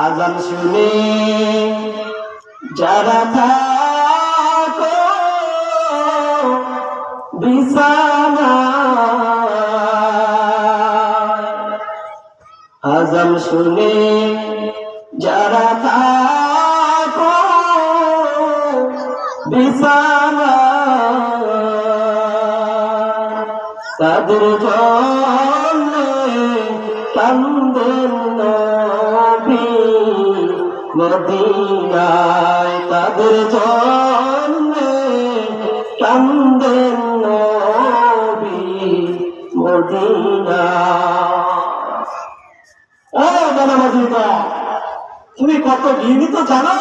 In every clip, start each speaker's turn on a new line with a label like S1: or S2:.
S1: আজান শুনে যারা থাকো বিছানায়, আজান শুনে যারা থাকো বিছানায়, তাদের জন্য কান্দেন নবী মদিনায়, তাদের জন্য কান্দেন নবী মদিনায়। ও জানামাজি, তুমি কত ঘৃণিত জানো?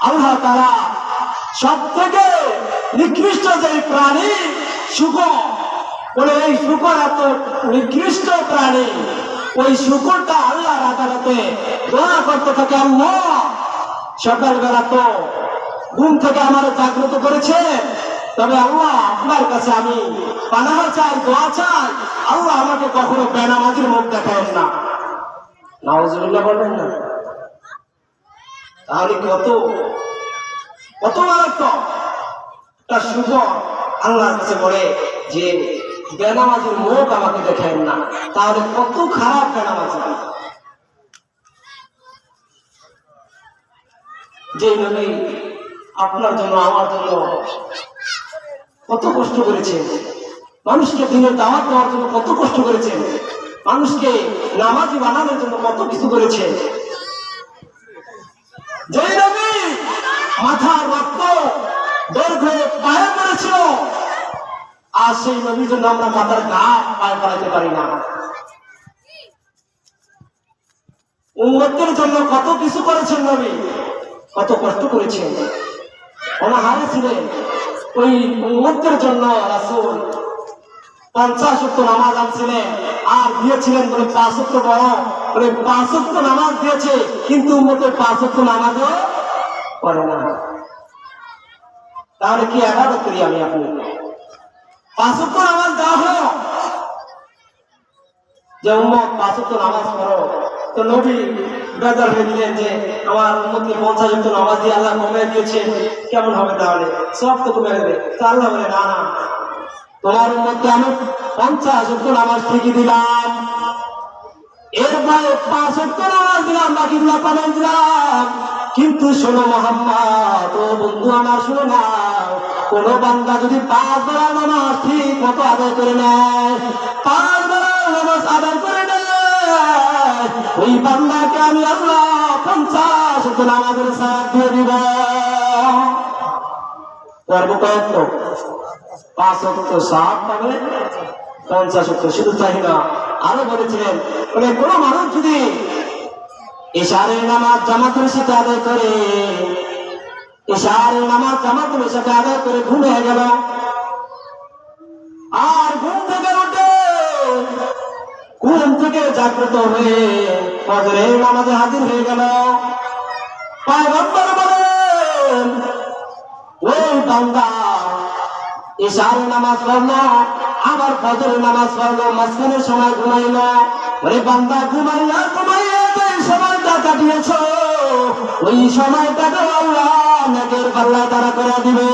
S1: আল্লাহ তাআলা সব থেকে নিকৃষ্ট যে প্রাণী শূকর, বলে এই শূকর এত নিকৃষ্ট প্রাণী, ওই শূকরটা আল্লাহর আদালতে দোয়া করতে থাকে, আল্লাহ সকালবেলা তো ঘুম থেকে আমার জাগ্রত করেছে, তবে আল্লাহ আপনার কাছে আমি পানাহ চাই, দোয়া চাই, আল্লাহ আমাকে কখনো বেনামাজির মুখ দেখায় না। নাউজুবিল্লাহ বলবেন না? তাহলে কত কত মারাত্মক একটা শূকর আল্লাহর কাছে বলে যে বেনামাজির মুখ আমাকে দেখায় না, তাহলে কত খারাপ বেনামাজি। যে নবী আপনার জন্য আমার জন্য কত কষ্ট করেছেন, মানুষকে দিনের দাওয়াত দেওয়ার জন্য কত কষ্ট করেছেন, মানুষকে নামাজি বানানোর জন্য কত কিছু করেছেন, যে নবী মাথার রক্ত বের করে পায়ে পড়েছিল, আর সেই নবীর জন্য আমরা মাথার ঘাম পায়ে পড়াতে পারি না। উম্মতের জন্য কত কিছু করেছেন নবী, কত কষ্ট করেছেন, অনাহারে ছিলেন। ওই উম্মতের জন্য রাসূল 50 ওয়াক্ত নামাজ আনছিলেন, আর দিয়েছিলেন বলে 5 ওয়াক্ত বড়, বলে 5 ওয়াক্ত নামাজ দিয়েছে, কিন্তু উম্মতের 5 ওয়াক্ত নামাজও পড়ে না। তাহলে কি ইবাদত করি আমি আপনি? 5 ওয়াক্ত নামাজ দেওয়া হলো যে উম্মত 5 ওয়াক্ত নামাজ পড়ো, তো নবী বেজার হয়ে দিলেন যে আমার উম্মতকে 50 ওয়াক্ত নামাজ দিয়ে আল্লাহ কমিয়ে দিয়েছে, কেমন হবে? তাহলে সব তো কমে যাবে। তো আল্লাহ বলে, না না, তোমার উম্মতকে আমি 50 ওয়াক্ত নামাজ ঠিকই দিলাম, এরপরে 5 ওয়াক্ত নামাজ দিলাম, বাকিগুলো কমিয়ে দিলাম, কিন্তু শোনো মোহাম্মদ, ও বন্ধু আমার শোনো না, কোন বান্দা যদি 5 বেলা নামাজ ঠিক মতো আদায় করে নেয়, 5 বেলা নামাজ আদায় করে নেয়, ওই বান্দাকে আমি আল্লাহ 50 ওয়াক্ত নামাজের সওয়াব দিয়ে দিব। করব কত? 5 ওয়াক্ত সওয়াব পাবে, 50 ওয়াক্ত। শুধু তাই না, আরো বলেছিলেন, বলে কোন মানুষ যদি ইশারের নামাজ জামাতের সাথে আদায় করে, ইশারের নামাজ জামাতের সাথে আদায় করে ঘুমে গেল, আর ঘুম থেকে উঠে ঘুম থেকে জাগ্রত হয়ে ফজরের নামাজে হাজির হয়ে গেল, পয়গম্বর বলেন ওই বান্দা ইশারের নামাজ পড়লো, আবার ফজরের নামাজ পড়লো, মাঝখানের সময় ঘুমাইলো, ওরে বান্দা ঘুমাইয়া ঘুমাইয়া সময়টা কাটিয়েছ, ওই সময়টাকে আল্লাহ নেকের পাল্লায় তারা করে দিবে।